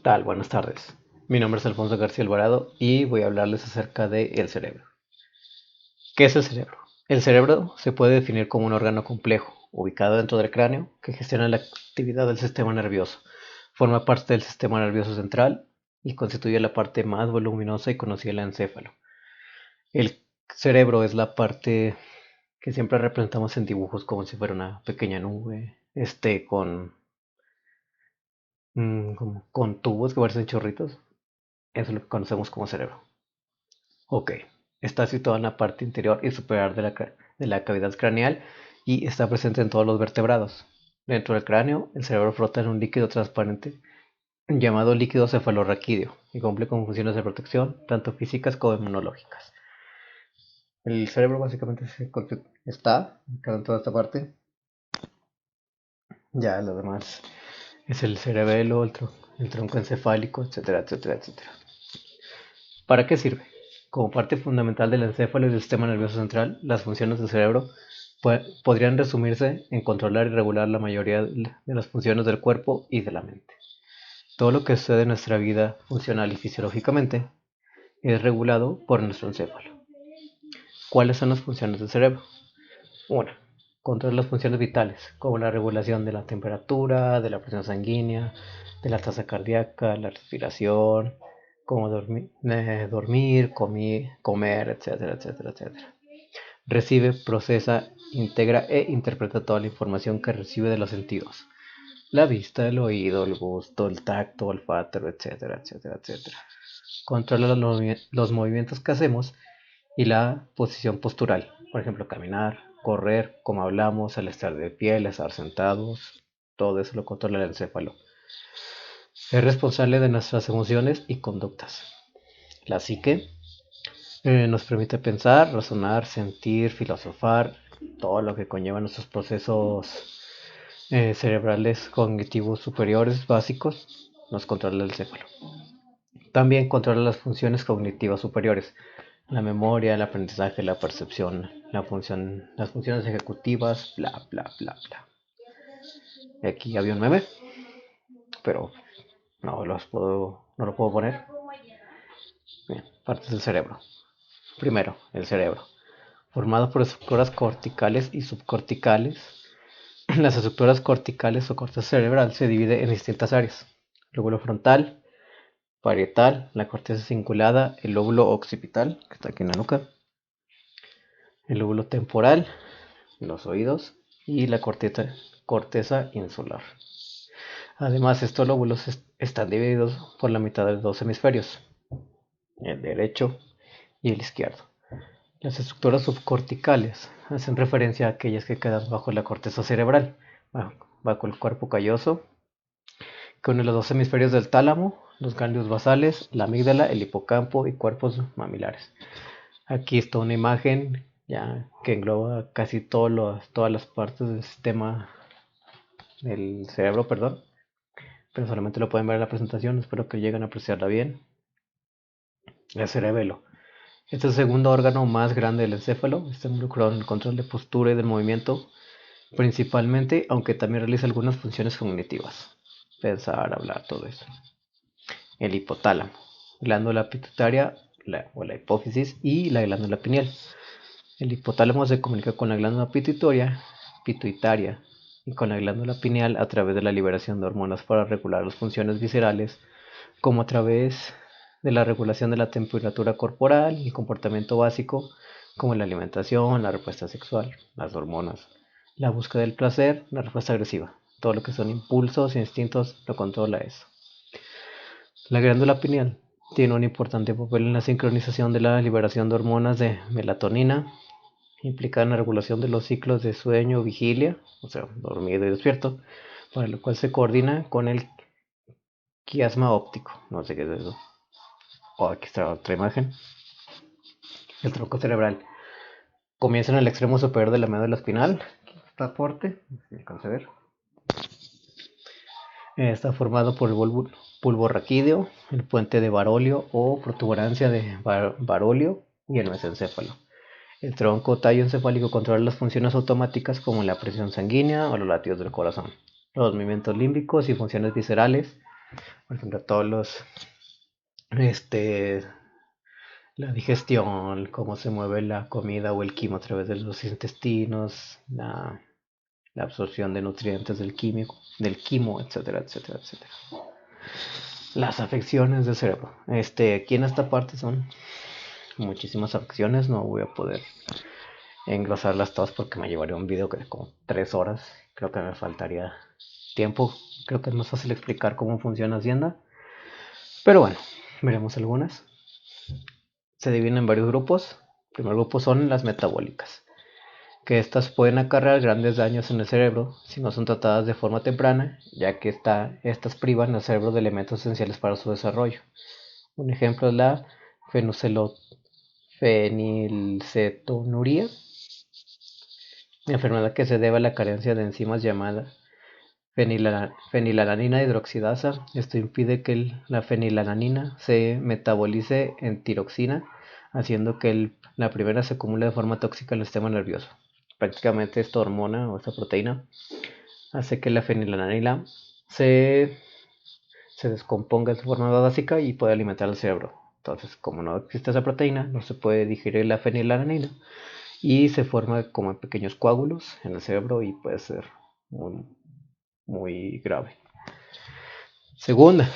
Tal, buenas tardes. Mi nombre es Alfonso García Alvarado y voy a hablarles acerca del cerebro. ¿Qué es el cerebro? El cerebro se puede definir como un órgano complejo, ubicado dentro del cráneo, que gestiona la actividad del sistema nervioso. Forma parte del sistema nervioso central y constituye la parte más voluminosa y conocida del encéfalo. El cerebro es la parte que siempre representamos en dibujos como si fuera una pequeña nube, con tubos que parecen chorritos. Eso es lo que conocemos como cerebro. Ok, está situado en la parte interior y superior de la cavidad craneal y está presente en todos los vertebrados. Dentro del cráneo, el cerebro flota en un líquido transparente llamado líquido cefalorraquídeo y cumple con funciones de protección, tanto físicas como inmunológicas. El cerebro básicamente está ubicado en toda esta parte. Ya lo demás es el cerebelo, el tronco encefálico, etcétera, etcétera, etcétera. ¿Para qué sirve? Como parte fundamental del encéfalo y del sistema nervioso central, las funciones del cerebro podrían resumirse en controlar y regular la mayoría de las funciones del cuerpo y de la mente. Todo lo que sucede en nuestra vida funcional y fisiológicamente es regulado por nuestro encéfalo. ¿Cuáles son las funciones del cerebro? Una, controla las funciones vitales, como la regulación de la temperatura, de la presión sanguínea, de la tasa cardíaca, la respiración, como dormir, comer, etcétera, etcétera, etcétera. Recibe, procesa, integra e interpreta toda la información que recibe de los sentidos. La vista, el oído, el gusto, el tacto, el olfato, etcétera, etcétera, etcétera. Controla los movimientos que hacemos y la posición postural. Por ejemplo, caminar, correr, como hablamos, al estar de pie, al estar sentados. Todo eso lo controla el encéfalo. Es responsable de nuestras emociones y conductas. La psique nos permite pensar, razonar, sentir, filosofar, todo lo que conlleva nuestros procesos cerebrales cognitivos superiores básicos, nos controla el encéfalo. También controla las funciones cognitivas superiores, la memoria, el aprendizaje, la percepción, las funciones ejecutivas, bla, bla, bla, bla. Aquí había un meme, pero no lo puedo poner. Bien, partes del cerebro. Primero, el cerebro, formado por estructuras corticales y subcorticales. Las estructuras corticales o corteza cerebral se divide en distintas áreas: lóbulo frontal, parietal, la corteza cingulada, el lóbulo occipital, que está aquí en la nuca, el lóbulo temporal, los oídos, y la corteza insular. Además, estos lóbulos están divididos por la mitad de dos hemisferios, el derecho y el izquierdo. Las estructuras subcorticales hacen referencia a aquellas que quedan bajo la corteza cerebral, bajo el cuerpo calloso, con los dos hemisferios del tálamo, los ganglios basales, la amígdala, el hipocampo y cuerpos mamilares. Aquí está una imagen ya que engloba casi todas las partes del sistema del cerebro, perdón, pero solamente lo pueden ver en la presentación, espero que lleguen a apreciarla bien. El cerebelo. Este es el segundo órgano más grande del encéfalo, está involucrado en el control de postura y del movimiento, principalmente, aunque también realiza algunas funciones cognitivas, pensar, hablar, todo eso. El hipotálamo, glándula pituitaria o la hipófisis y la glándula pineal. El hipotálamo se comunica con la glándula pituitaria y con la glándula pineal a través de la liberación de hormonas para regular las funciones viscerales, como a través de la regulación de la temperatura corporal y el comportamiento básico, como la alimentación, la respuesta sexual, las hormonas, la búsqueda del placer, la respuesta agresiva. Todo lo que son impulsos e instintos lo controla eso. La glándula pineal tiene un importante papel en la sincronización de la liberación de hormonas de melatonina, implicada en la regulación de los ciclos de sueño, vigilia, o sea, dormido y despierto, para lo cual se coordina con el quiasma óptico. No sé qué es eso. Aquí está otra imagen. El tronco cerebral comienza en el extremo superior de la médula espinal. Aquí está fuerte, si alcanza a ver. Está formado por el bulbo raquídeo, el puente de Barolio o protuberancia de Barolio y el mesencéfalo. El tronco tallo encefálico controla las funciones automáticas como la presión sanguínea o los latidos del corazón, los movimientos límbicos y funciones viscerales, Por ejemplo, todos los, este, la digestión, cómo se mueve la comida o el quimo a través de los intestinos, la absorción de nutrientes del quimo, etcétera, etcétera, etcétera. Las afecciones del cerebro. Aquí en esta parte son muchísimas afecciones, no voy a poder englosarlas todas porque me llevaría un video que de como 3 horas. Creo que me faltaría tiempo. Creo que es más fácil explicar cómo funciona Hacienda. Pero bueno, veremos algunas. Se dividen en varios grupos. El primer grupo son las metabólicas, que estas pueden acarrear grandes daños en el cerebro si no son tratadas de forma temprana, ya que estas privan al cerebro de elementos esenciales para su desarrollo. Un ejemplo es la fenilcetonuria, enfermedad que se debe a la carencia de enzimas llamada fenilalanina hidroxidasa. Esto impide que la fenilalanina se metabolice en tiroxina, haciendo que la primera se acumule de forma tóxica en el sistema nervioso. Prácticamente esta hormona o esta proteína hace que la fenilalanina se descomponga de forma básica y puede alimentar al cerebro. Entonces, como no existe esa proteína, no se puede digerir la fenilalanina y se forma como en pequeños coágulos en el cerebro y puede ser muy, muy grave. Segunda,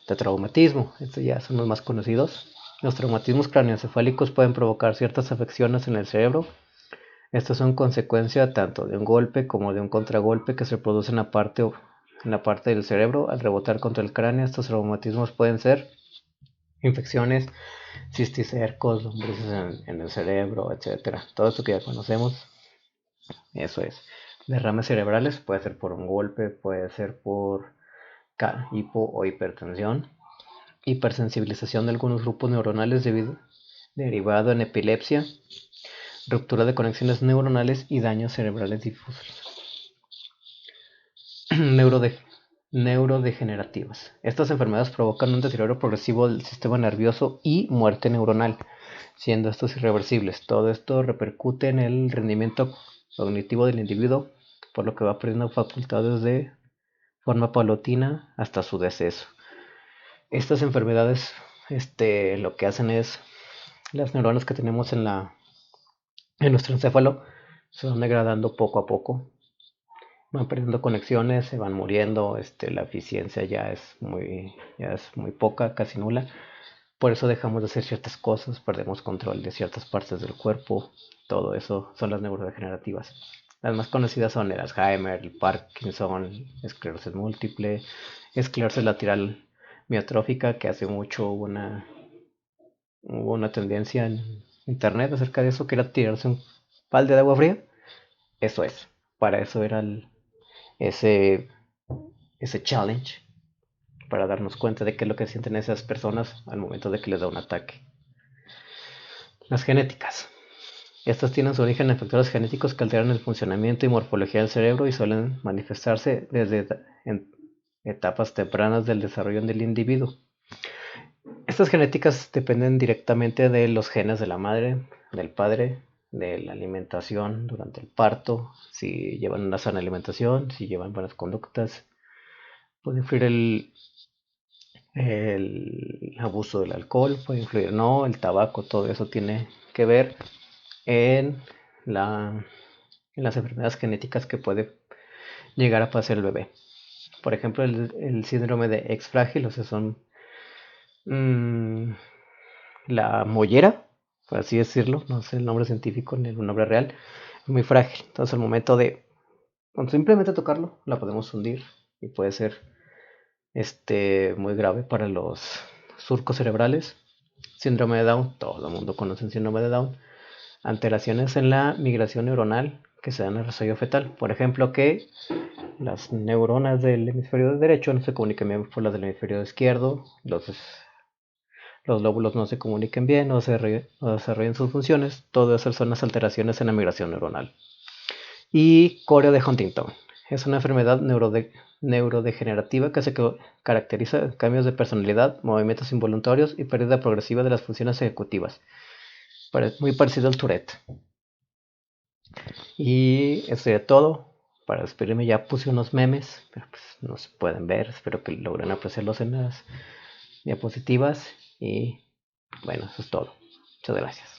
de traumatismo. Estos ya son los más conocidos. Los traumatismos craneoencefálicos pueden provocar ciertas afecciones en el cerebro. Estos son consecuencia tanto de un golpe como de un contragolpe que se produce en la parte del cerebro al rebotar contra el cráneo. Estos traumatismos pueden ser infecciones, cisticercos, lombrices en el cerebro, etc. Todo esto que ya conocemos, eso es. Derrames cerebrales, puede ser por un golpe, puede ser por hipo o hipertensión. Hipersensibilización de algunos grupos neuronales derivado en epilepsia, ruptura de conexiones neuronales y daños cerebrales difusos. Neurodegenerativas. Estas enfermedades provocan un deterioro progresivo del sistema nervioso y muerte neuronal, siendo estos irreversibles. Todo esto repercute en el rendimiento cognitivo del individuo, por lo que va perdiendo facultades de forma paulatina hasta su deceso. Estas enfermedades lo que hacen es las neuronas que tenemos en nuestro encéfalo se van degradando poco a poco, van perdiendo conexiones, se van muriendo, la eficiencia ya es muy poca, casi nula. Por eso dejamos de hacer ciertas cosas, perdemos control de ciertas partes del cuerpo. Todo eso son las neurodegenerativas. Las más conocidas son el Alzheimer, el Parkinson, esclerosis múltiple, esclerosis lateral miotrófica, que hace mucho hubo una tendencia en internet acerca de eso, que era tirarse un balde de agua fría. Eso es, para eso era ese challenge, para darnos cuenta de qué es lo que sienten esas personas al momento de que les da un ataque. Las genéticas. Estas tienen su origen en factores genéticos que alteran el funcionamiento y morfología del cerebro y suelen manifestarse desde en etapas tempranas del desarrollo del individuo. Estas genéticas dependen directamente de los genes de la madre, del padre, de la alimentación durante el parto, si llevan una sana alimentación, si llevan buenas conductas. Puede influir el abuso del alcohol, puede influir no, el tabaco, todo eso tiene que ver en las enfermedades genéticas que puede llegar a padecer el bebé. Por ejemplo, el síndrome de ex frágil, o sea, son la mollera, por así decirlo, no sé el nombre científico ni el nombre real, es muy frágil. Entonces, al momento de con simplemente tocarlo, la podemos hundir y puede ser muy grave para los surcos cerebrales. Síndrome de Down, todo el mundo conoce el síndrome de Down. Alteraciones en la migración neuronal que se dan en el desarrollo fetal. Por ejemplo, que las neuronas del hemisferio derecho no se comunican bien por las del hemisferio izquierdo, los lóbulos no se comuniquen bien, no desarrollen sus funciones. Todo eso son las alteraciones en la migración neuronal. Y coreo de Huntington. Es una enfermedad neurodegenerativa que se caracteriza por cambios de personalidad, movimientos involuntarios y pérdida progresiva de las funciones ejecutivas. Muy parecido al Tourette. Y eso sería todo para despedirme ya puse unos memes, pero pues no se pueden ver. Espero que logren apreciarlos en las diapositivas. Y bueno, eso es todo. Muchas gracias.